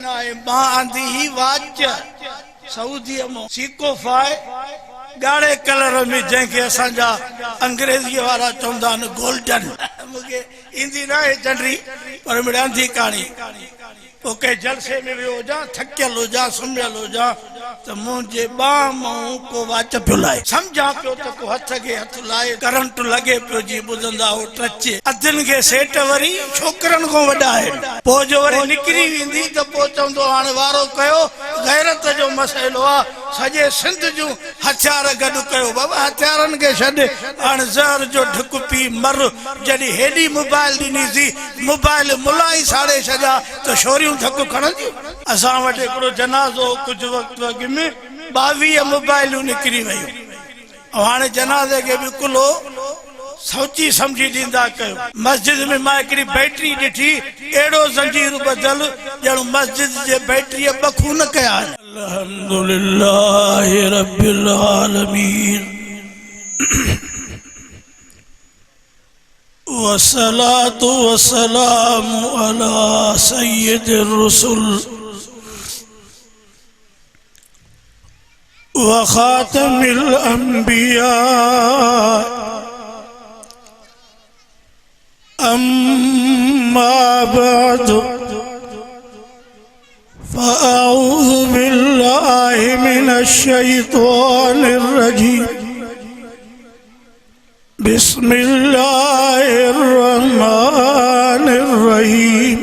मां आंधी ही वाच सऊदी में सीको फाए गाढ़े कलर में जैके असांजा अंग्रेजी वाला चवंदा गोल्डन मुझे इंदी ना है चंडरी पर मेरे आंधी कहानी ओके जलसे में भी हो जा थकियल हो जा सुम्हियल हो जा तो मुझे बाम को वाच पियो लाए समझा पियो तो को हथ के हथ लाए करंट लगे पियो जी बुझंदा हो टचे अदन के सेट वरी छोकरन को वडा है पो जो वरी निकरी विंदी तो पो चवंदो हाने वारो कयो गैरत जो मसइलो आ सजे सिंध जो हथियार गड कयो बाबा हथियारन के छड हाने जहर जो ढुक पी मर जडी हेडी मोबाइल दिनी सी मोबाइल मुलाई साड़े छजा तो छोरियूं धक खणंदियूं असां वटि हिकिड़ो जनाज़ो कुछ वक्त अॻु में 22 मोबाइलूं निकिरी वयूं और हाणे जनाज़े के भी कुलो सोची समझी दींदा कयो मस्जिद में मां हिकिड़ी बैटरी ॾिठी एड़ो ज़ंजीर बदल ॼण मस्जिद जे बैटरी बखू न कया अल्हम्दुलिल्लाह रब्बिल आलमीन वस्सलातु वस्सलामु अला सय्यिदिर रुसुल व खातमिल अंबिया अम्मा बाद फ़अऊज़ु बिल्लाहि मिनश शैतानिर रजीम बिस्मिल्लाहिर्रहमानिर्रहीम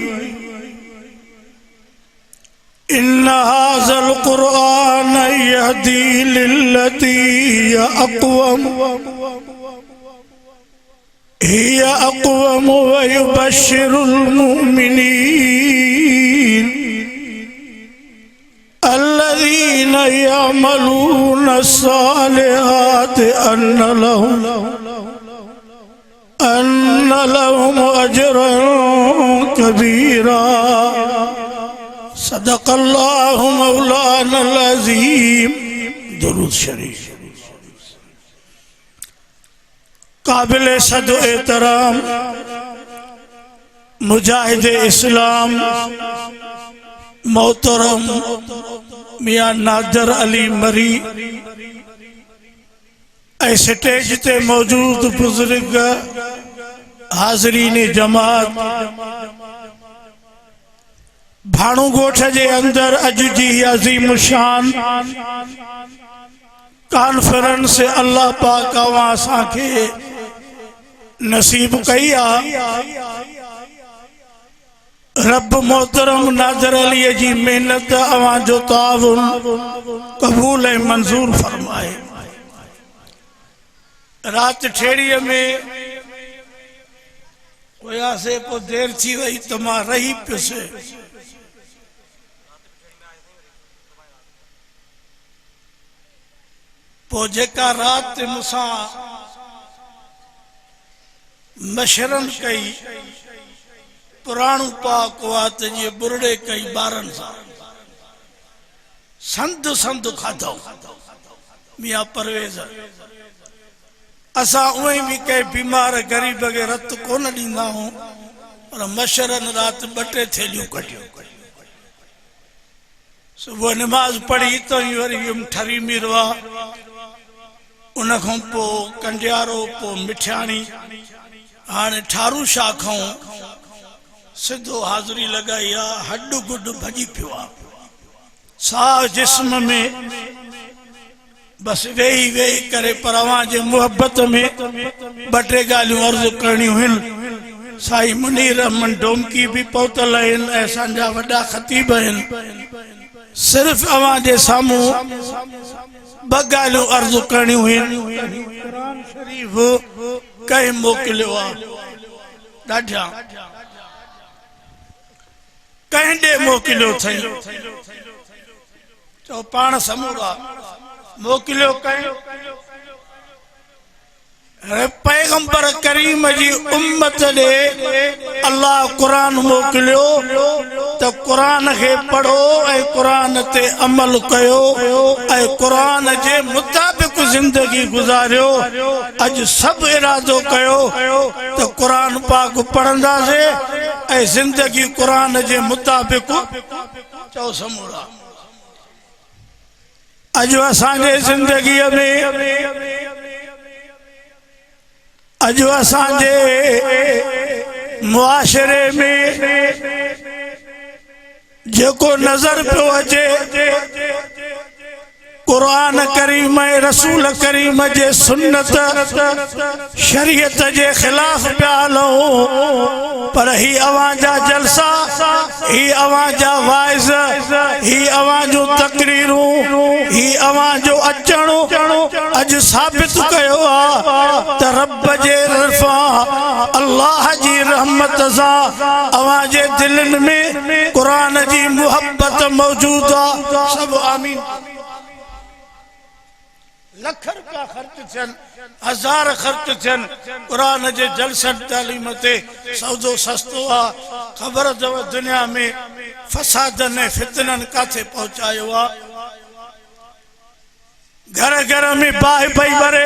इन्ना हाज़ल क़ुरआन यहदी लिल्लती हिय अक़वम व युबश्शिरुल मुमिनीन अल्लज़ीना यअमलूना अस्सालिहाति अन्ना लहुम अजरन कबीरा सदक़ल्लाहु मौलानल अज़ीम। दुरूद शरीफ। काबिल सद एहतराम मुजाहिद इस्लाम मोहतरम मियां नादर अली मरी स्टेज ते मौजूद बुजुर्ग हाजरीन जमात भाणू गोठ के अंदर अज जी अजीम शान कॉन्फ्रेंस अल्लाह पाक असां के नसीब कई आ। रब मोहतरम नादर अली जी मेहनत अवां जो ताउन कबूल ए मंजूर फरमाए। रात ठेड़ीअ में हुयासे पो देर थी वही तो मां रही पियुसि। पो जेका रात मूंसां मशरन कई पुराणू पाक वात जी बुरड़े कई बारन सा संद संद खाधो मियां परवेज असा उई भी कई बीमार गरीब के रत कोन दींदा हूं पर मशरन रात बटे थेलियों कटियो। सुबह नमाज पढ़ी तो वरी ठरी मिरवा उन खां पो कंडियारो पो मिठाणी हाने ठारू शाह खां सिद्धो हाज़री लगाई आ। हड गुड भजी पियो आ साह जिस्म में बस वेही वेही करे पर अवां जे मोहब्बत में बटे गालियों अर्ज करनी हुन। साई मुनीर रहमान डोमकी भी पहुतल आहिन असांजा वॾा ख़तीब आहिन। सिर्फ अवां जे सामूं ब गालियों अर्ज करनी हुन। कुरान शरीफ कहीं मोकिलियो आ ॾाढा कहीं ॾे मोकिलियो अथई चओ पाण समूरा मोकिलियो कहीं पैगंबर करीम जी उम्मत दे अल्लाह कुरान मोकिलियो तो कुरान के पढ़ो ए कुरान ते अमल कयो ए कुरान जे मुताबिक जिंदगी गुजारियो। अज सब इरादो कयो तो कुरान पाक पढ़ंदा से ए जिंदगी कुरान जे मुताबिक चओ समूरा अजो असांजे जिंदगी में अजो असांजे मुआशरे में जेको नजर पियो अचे कुरान करीम रसूल करीम जे सुन्नत शरीयत जे खिलाफ पिया हलूं पर ही अवां जा जलसा ही अवां जा वाइज़ ही अवां जो तकरीरूं ही अवां जो अचणो अज साबित कयो आ त रब जे तरफा अल्लाह जी रहमत सां अवां जे दिलनि में कुरान जी मोहब्बत मौजूद आ सब आमीन लख रुपया खर्च थियन हजार खर्च थियन कुरान जे जलसन तालीम ते सौदो सस्तो आ खबर अथव दुनिया में फसाद ने फितनन काथे पहुंचायो आ घर घर में बाहि पई भरे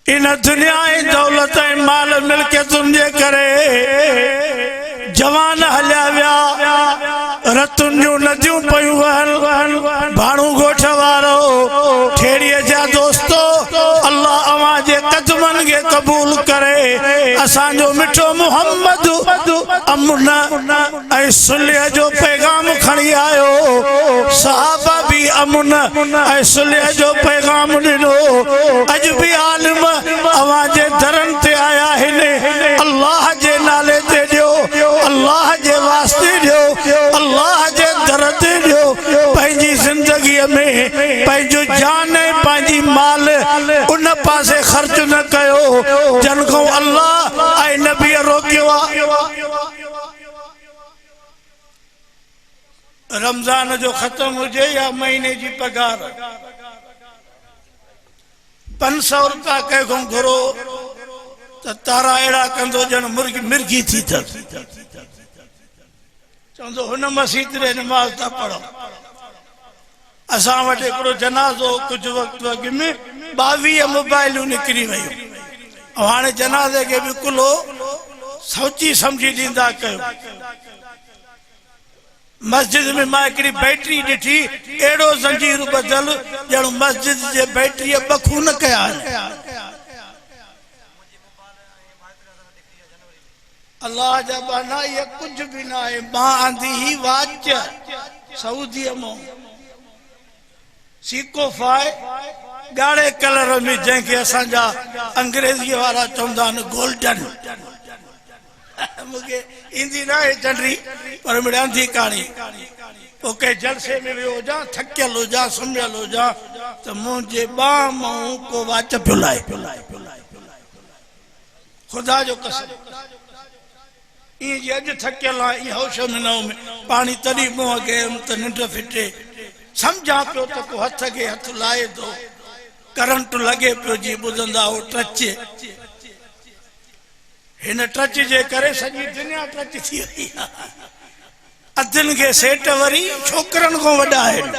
इन दुनिया दौलत माल मिल्कियतुन जे करे जवान हलिया विया रतुन जूं नदियूं पयूं वहन भाणू गोठ वारो ठेड़ीअ जा दोस्तो अल्लाह अवां जे कदमन के कबूल करे असांजो मिठो मोहम्मद अमन ऐं सुलह जो पैगाम खणी आयो सहाबा भी अमन ऐं सुलह जो पैगाम ॾिनो अज भी आलिम अवां जे दरन ते आया आहिनि अल्लाह जे नाले ते ॾियो अल्लाह जे वास्ते ॾियो अल्लाह जे दर ते ॾियो पंहिंजी जिंदगी में पंहिंजो जान पंहिंजी माल उन पासे खर्च न कयो जन को अल्लाह ऐं नबी रोकियो रमजान जो खत्म हुजे या महीने जी पगार 500 रुपया कंहिंखों घुरो त तारा अहिड़ा कंदो जन मिर्गी थी चवंदो हुन मस्जिद में नमाज था पढ़ो असां वटि हिकिड़ो जनाज़ो कुछ वक्त अॻु में 22 मोबाइलूं निकिरी वयूं ऐं हाणे जनाज़े के भी कुलो सोची समझी ॾींदा कयो मस्जिद में मां हिकिड़ी बैटरी ॾिठी अहिड़ो ज़ंजीर बदल ॼण मस्जिद जे बैटरीअ बखू न कया अल्लाह जा बाना ये कुछ भी ना है मां आंधी ही वाच सऊदी में सीको फाए गाढ़े कलर में जंहिंखे असांजा अंग्रेजी वारा चवंदा आहिनि गोल्डन मूंखे ईंदी न आहे चंडरी पर मिड़ंदी काणी पोइ कंहिं जलसे में वियो हुजां थकियल हुजां सुम्हियल हुजां त मुंहिंजे ॿाह मां को वाच पियो लाहे ख़ुदा जो कसम ईअं जी अॼु थकियल आहे ईअं होश में न में पाणी तॾहिं मुंहुं कयुमि त निंड फिटे सम्झां पियो त को हथ खे हथ लाहे थो करंट लॻे पियो जी ॿुधंदा हो टच हिन टच जे करे सॼी दुनिया टच थी वई अधनि खे सेट वरी छोकरनि खां वॾा आहिनि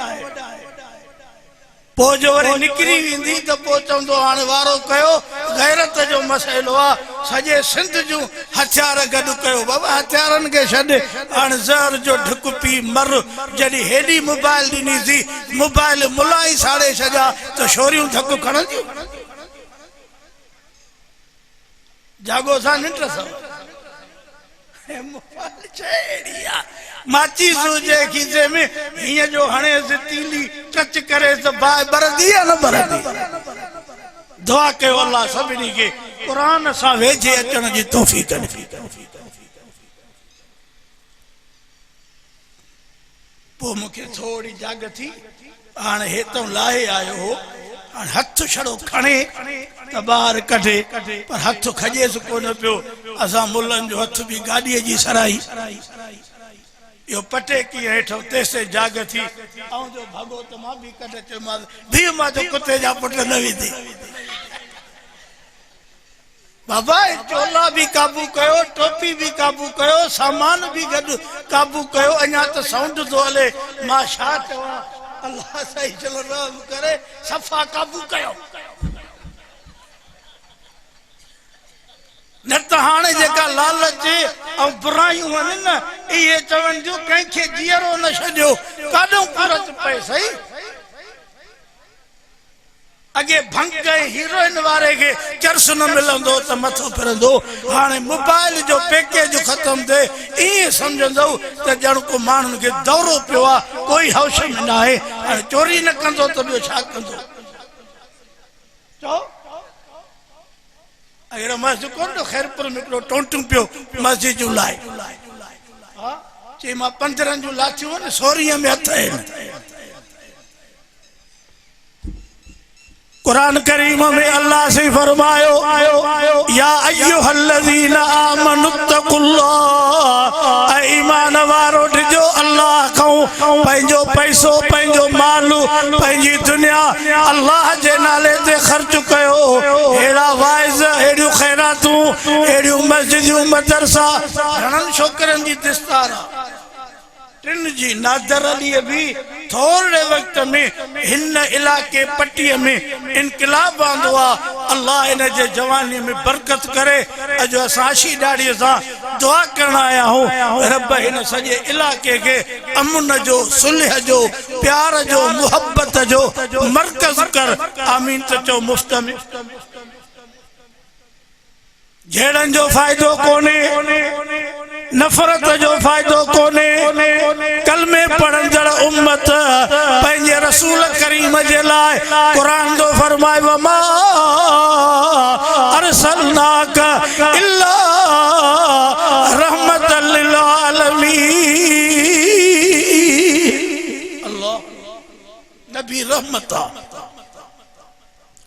पोइ जो वरी निकिरी वेंदी त पोइ चवंदो हाणे वारो कयो गैरत जो मसइलो आहे सॼे सिंध जूं हथियार गॾु कयो बाबा हथियारनि खे छॾ हाणे ज़हर जो ढुक पी मर जॾहिं हेॾी मोबाइल ॾिनीसीं मोबाइल मुलाई साड़े छॾिया त छोरियूं धक खणंदियूं जागो सा निंड सा माचिस हुजे खीसे में हिय जो हणे तीली टच करे त बाहि बरदी या न बरदी दुआ कयो अल्लाह सभिनी खे कुरान सां वेझे अचण जी तौफ़ीक़ ॾे पोइ मूंखे थोड़ी जाग थी हाणे हेतों लाहे आयो हो हथ छड़ो खणे त ॿाहिरि कढे पर हथ खजेसि कोन पियो असां मुल्हनि जो हथ भी गाॾीअ जी सराई यो पटे की हेठो तेसे जाग थी आऊं जो भागो त मां भी कढ चयोमांसि भी मां जो कुत्ते जा पुट न विधी बाबा चोला भी काबू कयो टोपी भी काबू कयो सामान भी गॾु काबू कयो अञा त साउंड थो हले मां छा चवां अल्लाह सही चलो रहम करे सफ़ा काबू कयो न त हाणे जेका लालच ऐं बुरायूं आहिनि न इहे चवनि जो कंहिंखे जीअरो न छॾियो काॾों पूरत पए सही अगे भंग हीरोइन वारे के चर्स न मिलंदो त मथो फिरंदो हाणे मोबाइल जो पैकेज खत्म थे ई समझंदो त ॼण को माण्हुनि खे दौरो पियो आहे कोई हौश में न आहे हाणे चोरी न कंदो त ॿियो छा कंदो चओ अहिड़ो मस्जिद कोन तो खैरपुर में हिकिड़ो टोंटूं पियो मस्जिद जूं लाइ हा चई मां 15 जूं लाथियूं आहिनि 16 में हथ आहिनि कुरान करीम में अल्लाह से फरमायो या अय्युहल्लज़ीना आमनुत्तकुल्लाह ईमान वारो जो अल्लाह कहूं पंहिंजो पैसो पंहिंजो माल पंहिंजी दुनिया अल्लाह जे नाले ते ख़र्च कयो हेड़ा वाइज़ हेड़ियूं ख़ैरातूं हेड़ियूं मस्जिदूं मदरसा घणनि छोकरनि जी दिस्तार टिन जी नादर अली भी थोड़े वक्त में हिन इलाके पट्टी में इनकलाब आंदो अल्लाह इन जे जवानी में बरकत करे अजो असाशी दाढ़ी सा दुआ करना आया हूं रब इन सजे इलाके के अमन जो सुलह जो प्यार जो मोहब्बत जो मरकज कर आमीन तो चो मुफ्त में झेड़न जो फायदो कोने नफरत जो फायदो कोने कलमे पढ़ंदड़ उम्मत पंहिंजे रसूल करीम जे लाइ कुरान जो फरमाए वमा अरसलनाक इल्ला रहमतल लिल आलमीन अल्लाह नबी रहमता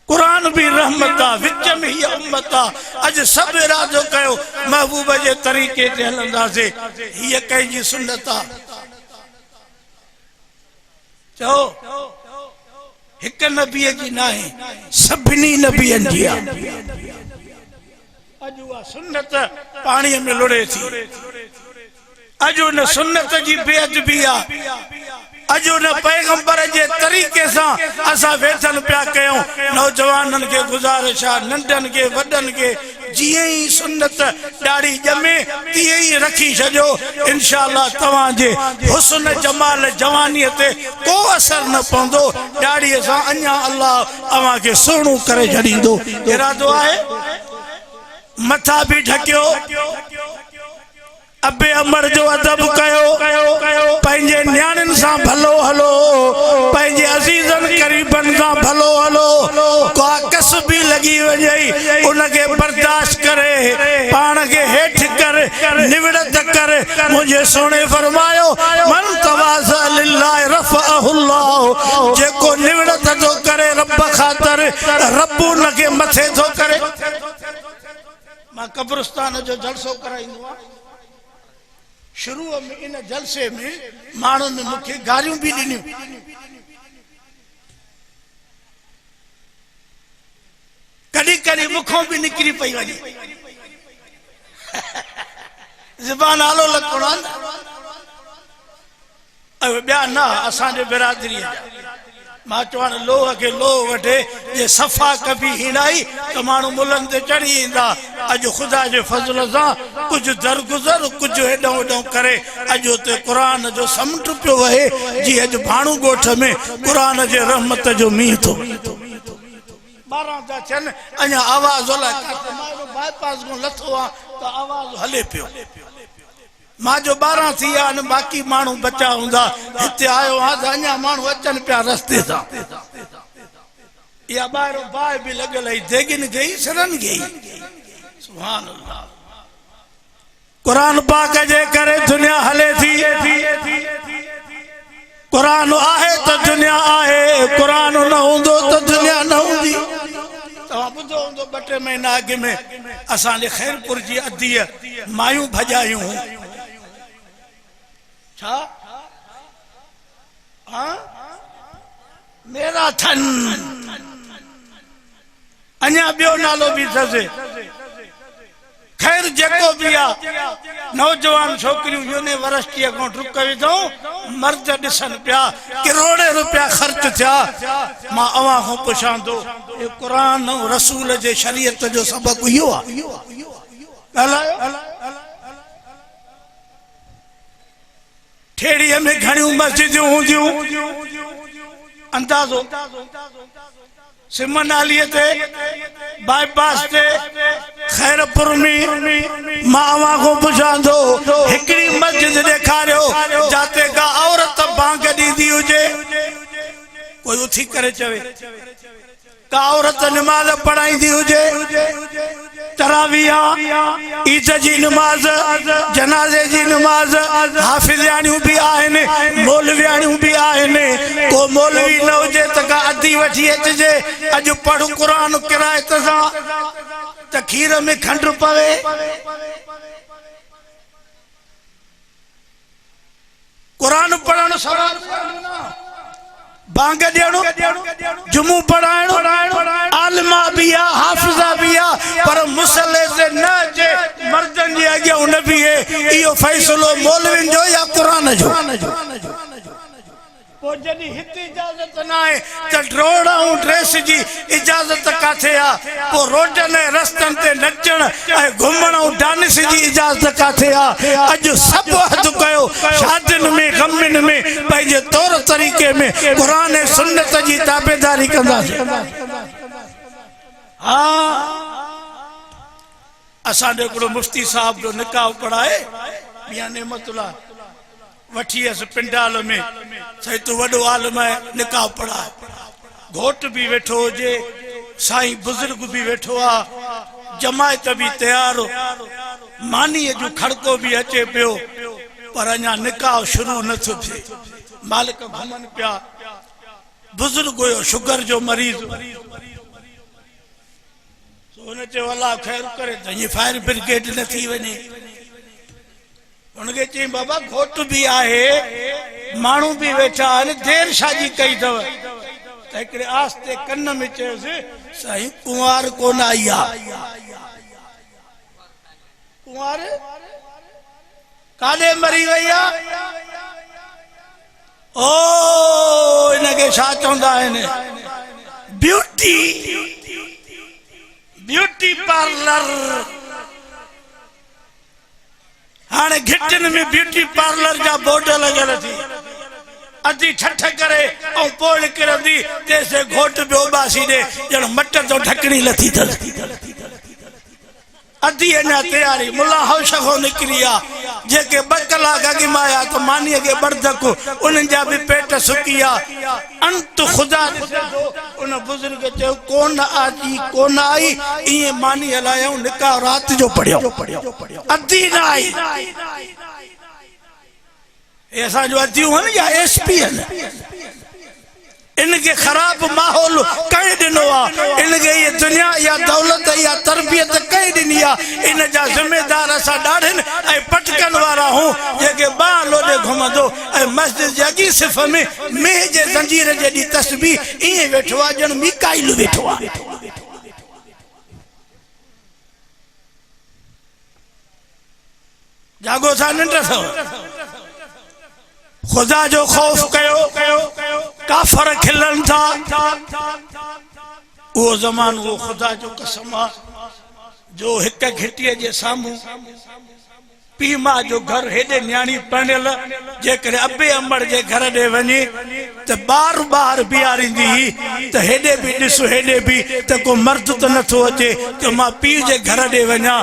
कुरान भी रहमता विच में ही उम्मता अज सब इरादो कयो महबूब जे तरीके ते हलंदासे ये कंहिंजी सुन्नत आ चओ हिक नबी जी नाहे सभिनी नबियन जी आ अज उहा सुन्नत पानी में लुड़े थी अज उन सुन्नत जी बेअदबी आ अजो न पैगंबर जे तरीके से असा वेठन पिया कयूं नौजवानन के गुजारिश नंढन के वडन के जिए ही सुन्नत दाढ़ी जमे तिए ही रखी छजो इंशाअल्लाह तवा जे हुस्न जमाल जवानी ते को असर न पवंदो दाढ़ी से अन्या अल्लाह अवा के सोणू करे छडींदो इरादो आहे मथा भी ढकियो अबे अमर जो अदब कयो पंहिंजे न्याणिन सां भलो हलो पंहिंजे अजीजन करीबन सां भलो हलो को कस भी लगी वई उनके बर्दाश्त करे पान के हेठ कर निवड़त कर मुझे सोने फरमायो मन तवाज़ लिल्लाह रफ़अहुल्लाह जेको निवड़त तो करे रब खातर रब उनके मथे तो करे मां कब्रिस्तान जो जलसो कराईंदो शुरू में इन जलसे में मानों ने मुख्य गारियों भी दी कड़ी कड़ी मुखों भी निकली पई वही ज़बान आलो लकोड़ा ब्या ना असांजे बिरादरी मां चवान लोह के लोह वठे जे सफ़ा कभी हिनाई तो मानू मुलन ते चढ़ी इंदा अज खुदा जे फजल से कुछ दरगुजर कुछ हेडो हेडो करे अजो ते कुरान जो समट पियो वहे जी अज भाणू गोठ में कुरान जे रहमत जो मींह तो 12 जा चन अञा आवाज ओला बाईपास को लथो आ तो आवाज हले पियो मां जो 12 थी न बाकी मानू बचा हुंदा हिते आयो आ अञा मानू अचन पिया रस्ते सा या बाहरो बाय भी लगल है देगिन गई सरन गई सुभान अल्लाह कुरान पाक जे करे दुनिया हले थी कुरान आहे तो दुनिया आहे कुरान न हुंदो तो दुनिया न हुंदी तो बुधो हुंदो 2 महीना अगे में असा ने खैरपुर जी अदी मायूं भजायूं छा हाँ मेरा थन अन्या बियो नालो भी थसे खैर जेको भी आ नौजवान छोकरियों यूनिवर्सिटी को रुक विधो मर्द दिसन पिया करोड़े रुपया खर्च थिया मां अवा को पुछां तो ये कुरान और रसूल जे शरीयत जो सबक इहो आ ठेड़ीअ में घणियूं मस्जिदूं हूंदियूं अंदाज़ो सिमन आलीअ ते बाईपास ते खैरपुर में मावा को पुछां थो हिकिड़ी मस्जिद ॾेखारियो जाते का औरत बांग ॾींदी हुजे कोई उथी करे चवे का औरत नमाज पढ़ाईंदी हुजे तराविया ईद जी नमाज जनाजे जी नमाज हाफिज़ानियूं भी आहिनि मौलवियानियूं भी आहिनि को मौलवी न हुजे त का अधी वठी अचिजे अॼु पढ़ क़ुरान किरायत सां त खीर में खंड पवे क़ुरान पढ़ण सवाल बांग ॾियणो जुमू पढ़ाइणो आलिमा भी आ हाफ़िज़ा भी आ पर मुसले से न अचे मर्दन जे अॻियां न बीहे इहो फ़ैसिलो मौलवियुनि जो या क़ुरान जो पोइ जॾहिं हिते इजाज़त न आहे त ड्रोड़ ऐं ड्रेस जी इजाज़त काथे आहे पोइ रोडनि ऐं रस्तनि ते नचण ऐं घुमण ऐं डांस जी इजाज़त काथे आहे अॼु सभु हदि कयो शादियुनि में गमियुनि में पंहिंजे तौर तरीक़े में क़ुरान ऐं सुन्नत जी ताबेदारी कंदासीं हा असांजो हिकिड़ो मुफ्ती साहब जो निकाह पढ़ाए मियां नेमतुल्लाह वठी अस पिंडाल में सही तू वडो आलम है निकाह पढ़ा घोट भी वेठो हुजे साईं बुजुर्ग भी वेठो आ जमायत भी तैयार मानी जो खड़को भी अचे पियो पर अञा निकाह शुरू न थो थे मालिक घुमन पिया बुजुर्ग हुयो शुगर जो मरीज उन चयो अल्लाह खैर करे त ये फायर ब्रिगेड न थी वने उनके चई बाबा घोट भी आहे मानू भी वेठा आहिनि देर शादी कई अथव त हिकिड़े आस्ते कन में चयोसि साईं कुंवार कोन आई आहे कुंवार काॾे मरी वई आहे ओ इनके छा चवंदा आहिनि ब्यूटी ब्यूटी पार्लर हाँ घिटन में ब्यूटी पार्लर जा बोर्ड लगे थी अधी ठठ करे और पोड़ किरंदी जैसे घोट बियो बासी दे जण मट तो ढकनी लथी थल अधी अञा तैयारी मुला हौशखो निकरी आ जेके 2 कलाक अॻु माया तो मानी के बरदक उन जा भी पेट सुकिया अंत खुदा उन बुजुर्ग चयो कोन आजी कोन आई ये मानी हलायो निकाह रात जो पढ़ियो अधी न आई ऐसा जो अधी हुन या एसपी इनके खराब माहौल कई दिनो इनके ये दुनिया या दौलत या तरबियत कई दिनी इन जा जिम्मेदार असा डाढ़न ए पटकन वाला हूं जेके बा लोडे घुमदो ए मस्जिद जगी सिफ में मेह जे जंजीर जेडी तस्बीह ई वेठो आ जन मिकाइल वेठो आ जागो सा नंढ सो खुदा जो खौफ कयो काफर खिलन था वो जमान वो खुदा जो कसम जो हिक घिटिया जे सामू पी मां जो घर हेडे न्याणी पणियल जेकर अबे अमड़ जे घर दे वनी त बार बार बियारिंदी त हेडे भी दिस हेडे भी त को मर्द तो न थो अचे त मां पी जे घर दे वना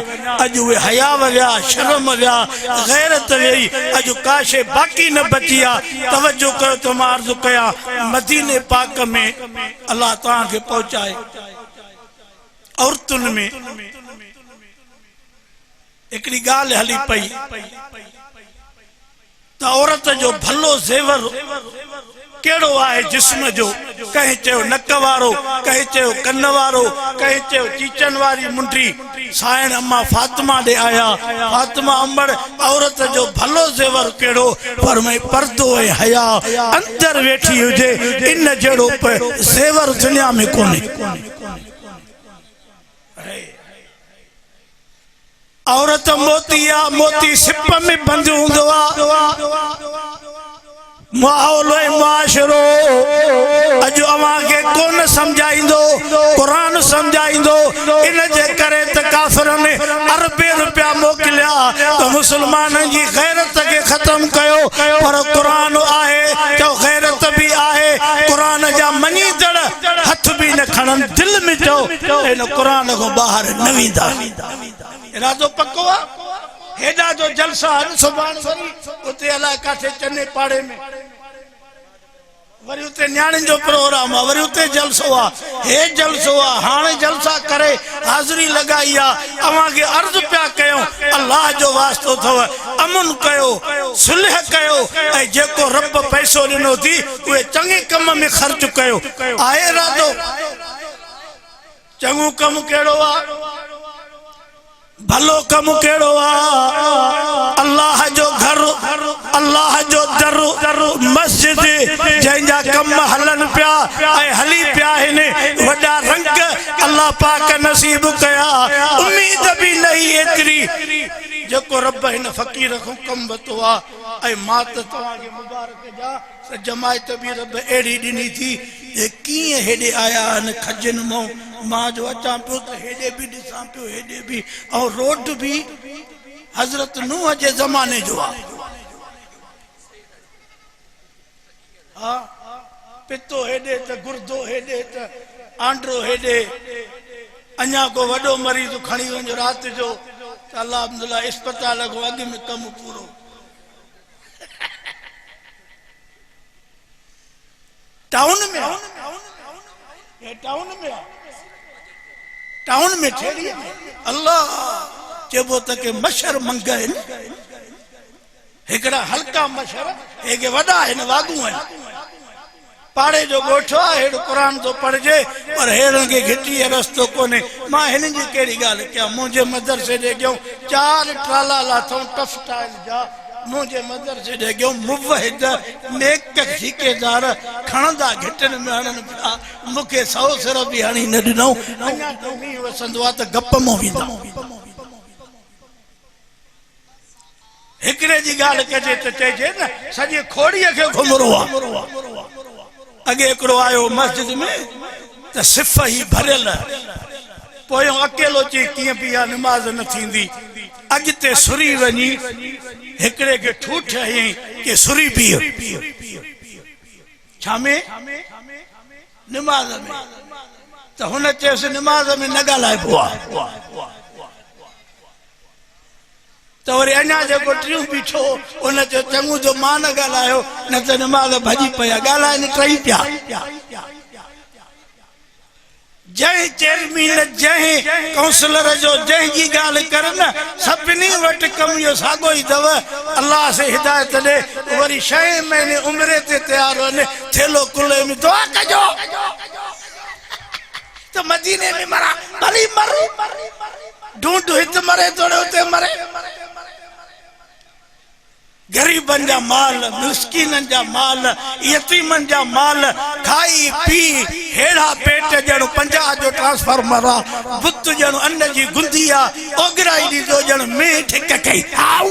अज वे हया वया शर्म वया गैरत वई अज काशे बाकी न बचिया तवज्जो करो तो मां अर्ज कया मदीने पाक में अल्लाह ताला के पहुंचाए औरतुन में एकड़ी गाल हली पई त औरत जो भलो जेवर केड़ो आए जिस्म जो कहीं चयो नक वारो कहीं चयो कन वारो कहीं चयो चीचन वारी मुंडी सायण अम्मा फातिमा दे आया फातिमा अमड़ औरत जो भलो जेवर केड़ो पर मैं पर्दो ए हया अंदर बैठी हुजे इन जड़ो पे जेवर दुनिया में कोने औरत मोती सिप में बंद होंदो माहौल मुआशरो अज अवां के कोन समझाइंदो कुरान समझाइंदो इन जे करे त काफिरन ने अरबे रुपया मोकलिया तो मुसलमानन जी गैरत के खत्म कयो पर कुरान आहे तो गैरत भी आहे कुरान जा मनीदड़ हथ भी न खणन दिल में जो इन कुरान को बाहर न विंदा इरादो पक्को आ हेडा जो जलसा सुभान वरी उते अला काठे चने पाड़े में वरी उते न्याणी जो प्रोग्राम आ वरी उते जलसो आ हे जलसो आ हाने जलसा करे हाजिरी लगाई आ अवां के अर्ज प्या कयो अल्लाह जो वास्तो थव अमन कयो सुलह कयो ए जेको रब पैसो दिनो थी वे चंगे कम में खर्च कयो आए रादो चंगो कम केड़ो आ भलो कम केड़ो आ अल्लाह जो घर अल्लाह जो दर मस्जिद जंजा कम हलन प्या ए हली प्या ने वडा रंग अल्लाह पाक नसीब कया उम्मीद भी नहीं एतरी जको रब इन फकीर को कम बतो आ ए मात तवा के मुबारक जा जमायत भी रब एड़ी दिनी थी ये किए हेडे आया न खजन मो मां जो अचा पियो तो हेडे भी दिसा पियो हेडे भी और रोड भी हजरत नूह के जमाने जो आ हां पितो हेडे त गुर्दो हेडे त आंड्रो हेडे अन्या को वडो मरीज खणी वञो रात जो अल्लाह अब्दुल्ला अस्पताल को अग में कम पूरो टाउन में ये टाउन में ठेरी अल्लाह चेबो तक मशर मंगाइन एकड़ा हल्का मशर एके वडा है न वागू है पाड़े जो गोठो हेड कुरान तो पढ़जे पर हेरन के घिटी रस्तो कोने मां हिन जी केड़ी गाल क्या मुझे मदरसे दे गयो 4 ट्राला लाथो टफ टाइल जा मुझे मदरसे दे गयो मुवहिद नेक ठेकेदार खणदा घिटन में हणन पिया मुके 100 सिर भी हणी न दिनो अन्या तो मी वसंदो आ त गप मो विंदा एकरे जी गाल कजे त चेजे न सजे खोड़ी के घुमरो आ अगे एकड़ो आयो मस्जिद में त सिफ ही भरल पोयो अकेलो ची किए पिया नमाज न थींदी अगते सुरी वनी एकड़े के ठूठ है के सुरी पियो छामे नमाज में त हुन चेस नमाज में न गालाए पोआ तो वरी अन्या जो ट्रियूं बीठो उन जो चंगू जो मान गालायो न त नमाज भजी पया गालाए न ट्रई पिया जय चेयरमैन जय काउंसलर जो जय की गाल करन सभनी वट कम यो सागो ही दव अल्लाह से हिदायत दे वरी 6 महीने उम्र ते तैयार ने थेलो कुले में दुआ कजो तो मदीने में मरा भली मर ढूंढ हित मरे तोड़े उते मरे गरीबन जा माल मिस्किनन जा माल यतीमन जा माल खाई पी हेड़ा पेट जणो 50 जो ट्रांसफार्मर आ बुत जणो अन्न जी गुंदिया ओगराई दी जो जणो मीठ ककई आऊ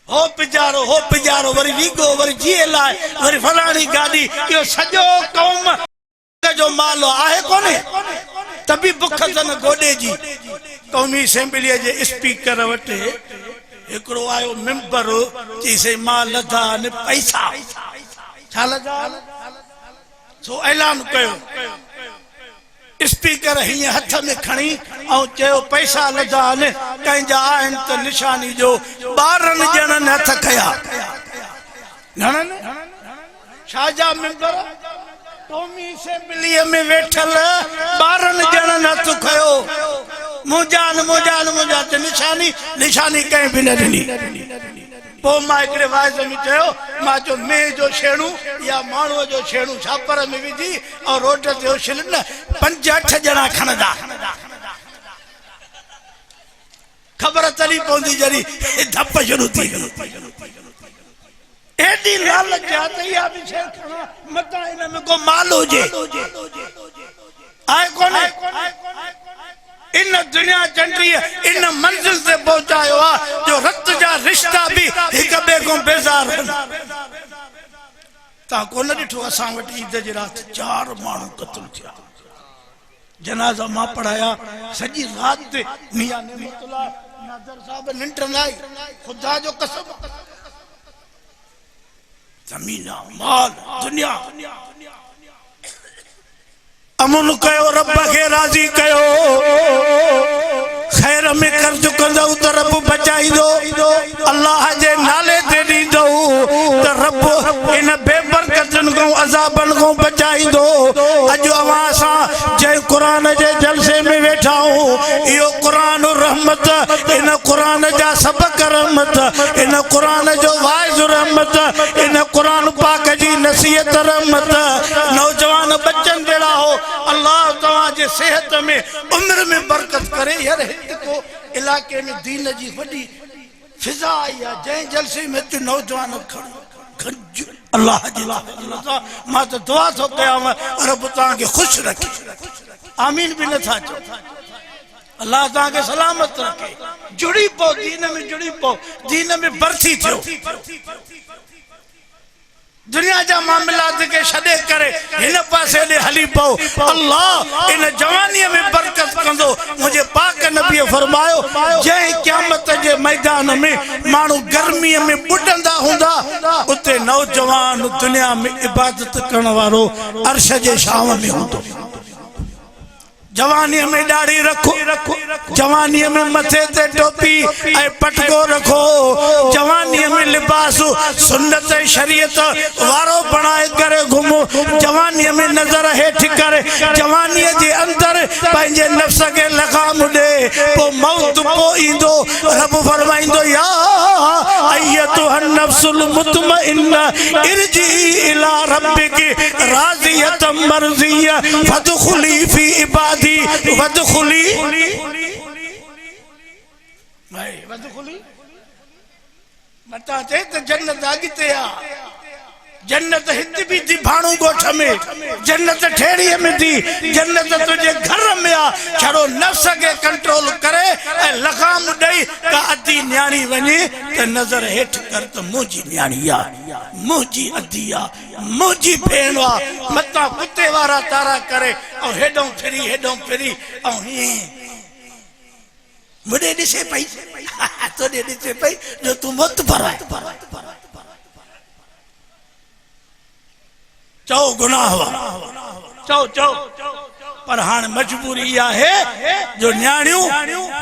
हो पिजारो वरी वीगो वरी जीएला वरी फलानी गाड़ी यो सजो कौम जो माल आहे कोने तभी बुख तन गोडे जी कौमी असेंबली जे स्पीकर वटे एकड़ो आयो मेंबर जी से माल लधा ने पैसा छा लधा सो ऐलान कयो स्पीकर ही हाथ में खणी और चयो पैसा लधा ने कंजा आहिन त निशानी जो 12 जणन हथ कया नन शाहजा मेंबर कौमी असेंबली में वेठल 12 जणन हथ खयो मुजान त निशानी कहीं भी न दिनी पो मां एकड़े वाइज में चयो मां जो मैं जो छेणू या माणो जो छेणू छापर में विधी और रोड ते उछल न 5-8 जणा खणदा खबर तली पौंदी जरी धप शुरू थी एडी लालच जाती या भी छे खणा मता इन में को माल हो जे आए कोने इन दुनिया चंडरी इन मंजिल से पहुंचायो जो रक्त जा रिश्ता ता को न ॾिठो असां वटि ईद जे राति 4 माण्हू क़त्ल थिया जनाज़ा मां पढ़ाया सॼी राति मियां नेमतुल्लाह नाज़र साहब निंड न आई खुदा जो कसम ज़मीन माल दुनिया अमन कयो रब खे राज़ी कयो खैर में कर्ज कंदो त रब बचाईंदो अल्लाह जे नाले ते ॾींदो त रब इन बेबरकतन को अज़ाबन को बचाईंदो अॼु अवां सां जंहिं क़ुरान जे जलसे में वेठा आहियूं इहो क़ुरान रहमत इन क़ुरान जा सबक रहमत इन क़ुरान जो वाइज़ रहमत इन क़ुरान पाक जी नसीहत रहमत नौजवान बच्चन जहिड़ा हो अल्लाह तव्हां जे सेहत में उम्र में बरकत करे यार को इलाके में दीन जी वॾी फिजा आई आहे जंहिं जलसे में तू नौजवान खड़ो अल्लाह जी मां तो दुआ थो कयां रब तव्हांखे ख़ुशि रखे आमीन भी नथा चओ अल्लाह तव्हांखे सलामत रखे जुड़ी पो दीन में जुड़ी पो दीन में भर्ती थियो दुनिया जा मामलात के छॾे करे हिन पासे ॾे हली पओ अल्लाह इन जवानी में बरकत कंदो मुझे पाक नबी फरमायो जंहिं क़यामत जे मैदान में माण्हू गर्मी में बुॾंदा हूंदा उते नौजवान दुनिया में इबादत करण वारो अर्श जे छांव में हूंदो जवानी में दाढ़ी रखो जवानी में मथे ते टोपी ए पटको रखो जवानी में लिबास सुन्नत शरीयत वारो बनाए करे घुमो जवानी में नजर हेठ करे जवानी जे अंदर पंहिंजे नफ्स के लगाम दे पो मौत पो इंदो रब फरमाइंदो या अय्यतुहन नफ्सुल मुतमइन्ना इरजी इला रब्बिकी राज़ियतम मर्ज़िया फदखुली फी इबादी वदखुली भाई वदखुली मता ते त जन्नत अॻिते आ जन्नत हित भी थी भाणू गोठ में जन्नत ठेड़ी में थी जन्नत तुझे घर में आ छड़ो नफ्स के कंट्रोल करे ए लगाम दई का अद्दी न्याणी वने त नजर हेठ कर त मुजी न्याणी आ मुजी अद्दी आ मुजी भेणवा मता कुत्ते वारा तारा करे और हेडों फिरी और ही मुझे दिसे पई तो दे दिसे पई जो तू मत परवाह चौ गुनाह हुआ चौ पर हाँ मजबूरी है जो न्याणियों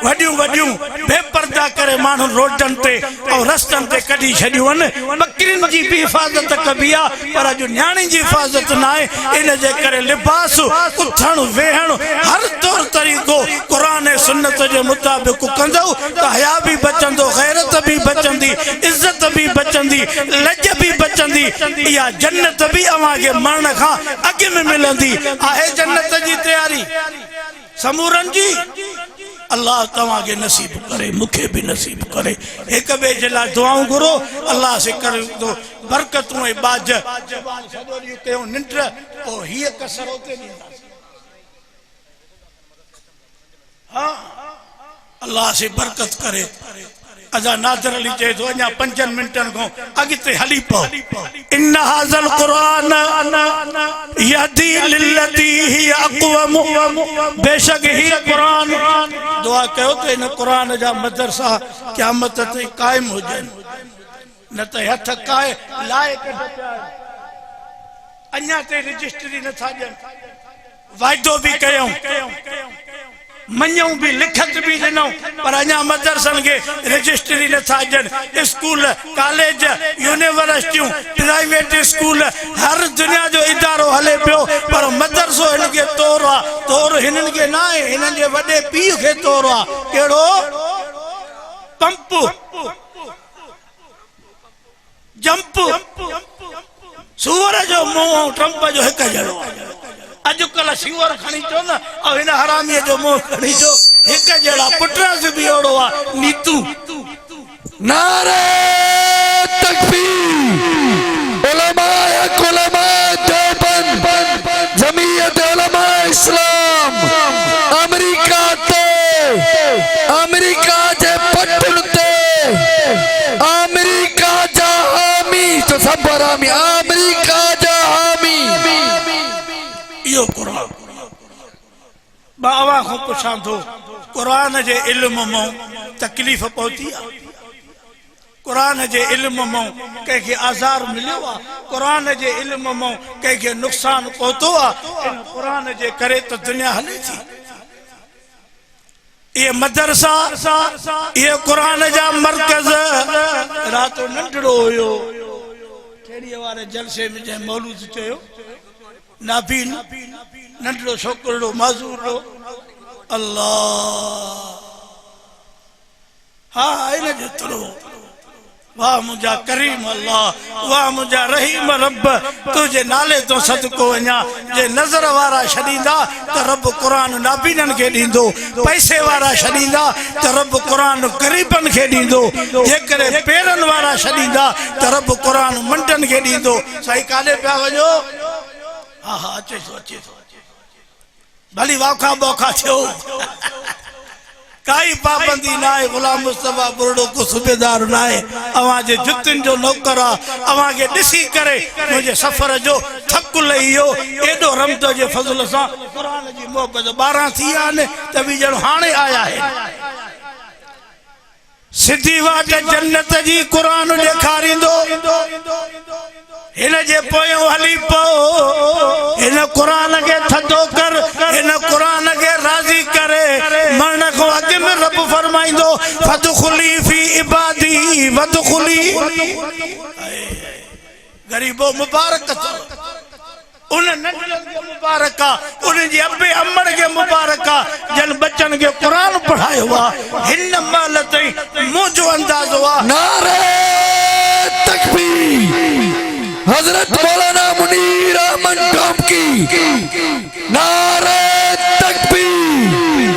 वड्यूं वड्यूं बेपर्दा करे मानू रोडन ते और रस्तन ते कढी छडियूं बकरिन जी भी हिफाजत कबी आ पर जो न्याणी जी हिफाजत ना है इन जे करे लिबास उठण वेहण हर तौर तरीको कुरान सुन्नत जे मुताबिक कंदो त हया भी बचंदो गैरत भी बचंदी इज्जत भी बचंदी लज भी बचंदी या जन्नत भी अवां के मरण का अगे में मिलंदी आहे जन्नत जी तैयारी समूरन जी अल्लाह तवा के नसीब करे मुखे भी नसीब करे एक बे जला दुआऊं करो अल्लाह से कर दो बरकतों ए बाज जबान सदोरी के निंड ओ ही कसर होते नहीं हां अल्लाह से बरकत करे अजा नादर अली चे तो अञा 5 मिनटन को अगते हली पो इन हाज़ल कुरान यहदी लिल्लती ही अक़वम बेशक ही कुरान दुआ कयो तो इन कुरान जा मदरसा क़यामत ते कायम हो जन न त हथ काए लाए कढ अञा ते रजिस्ट्री न था जन वायदो भी कयो मन्यों भी लिखत भी दिनो पर अञा मदरसन के रजिस्ट्री न था जन स्कूल कॉलेज यूनिवर्सिटियों प्राइवेट स्कूल हर दुनिया जो इदारो हले पियो पर मदरसो इनके तौर हिनन के ना है हिनन जे वडे पी के तौर आ केड़ो पंप जंप सूर जो मुंह ट्रंप जो एक जड़ो अजकल शिवर खणी चो न और इन हरामी जो मुंह खणी चो एक जड़ा पुटरास भी ओड़ो आ नीतू नारे तकबीर उलमा देवबंद जमीयत उलमा इस्लाम अमेरिका जे पटन ते अमेरिका जा हामी तो सब हरामी अमेरिका मां अवां खां पुछां थो क़ुरान जे इल्म मां तकलीफ़ पहुती आहे क़ुरान जे इल्म मां कंहिंखे आज़ार मिलियो आहे क़ुरान जे इल्म मां कंहिंखे नुक़सान पहुतो आहे इन क़ुरान जे करे त दुनिया हले थी ये मदरसा ये क़ुरान जा मरकज़ रात नंढड़ो हुयो ठेड़ीअ वारे जलसे में जंहिं मौलूद चयो नाबीन नंढड़ो छोकिरो माज़ूर हो अल्लाह हा इन जेतिरो वाह मुझा करीम अल्लाह वाह मुझा रहीम रब तुझे नाले तो सदको वञा जे नज़र वारा छॾींदा त रब क़ुरान नाबीननि खे ॾींदो पैसे वारा छॾींदा त रब क़ुरान ग़रीबनि खे ॾींदो जेकॾहिं पेरनि वारा छॾींदा त रब क़ुरान मंडनि खे ॾींदो साईं काॾे पिया वञो हा हा अचे थो भली वाखा बौखा थियो काई पाबंदी ना है गुलाम मुस्तफा बुरडो को सूबेदार ना है अवां जे जुतिन जो नौकर अवां के दिसी करे मुझे सफर जो थक लइयो एडो रमतो जे फजल सा कुरान जी मोहब्बत 12 थी आने तभी जण हाने आया है सिद्धी वाट जन्नत जी कुरान ॾेखारींदो इन जे पोयों हली पो इन कुरान के थदो कर इन कुरान के राजी करे मरण को अगे में रब फरमाइंदो फदखुली फी इबादी वदखुली गरीबो मुबारक उन नंढड़न के मुबारका उन जे अबे अमर के मुबारका जन बच्चन के कुरान पढ़ायो हुआ हिन माल तई मुझो अंदाज हुआ नारे तकबीर हजरत मौलाना मुनीर अहमद गाम की नारे तकबीर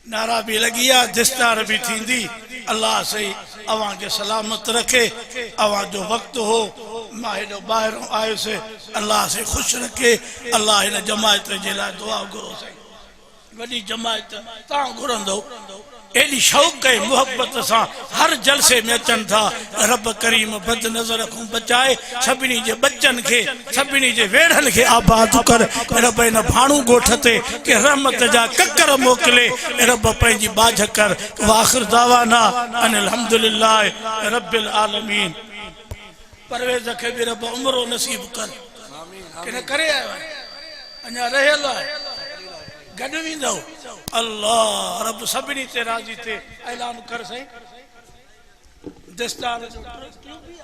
नारा भी लगिया दिस्तार भी थींदी अल्लाह से अवां के सलामत रखे अवां जो वक्त हो मां हेॾो ॿाहिरों आयो से अल्लाह से खुश रखे अल्लाह हिन जमायत जे लाइ दुआ घुरो साईं वॾी जमायत तव्हां घुरंदो एडी शौक़ है मोहब्बत से हर जलसे में अचन था रब करीम बद नजर को बचाए सभिनी जे बच्चन के सभिनी जे वेड़न के आबाद कर रब इन भाणू गोठते के रहमत जा ककर मोकले रब पंहिंजी बाझ कर वाखिर दावाना अन अल्हम्दुलिल्लाह रब्बिल आलमीन परवेज के भी रब उम्रो नसीब कर के करे आयो अञा रहल है गड विंदो अल्लाह रब सभिनी ते राजी थे ऐलान कर सही दस्तार जो क्यों भी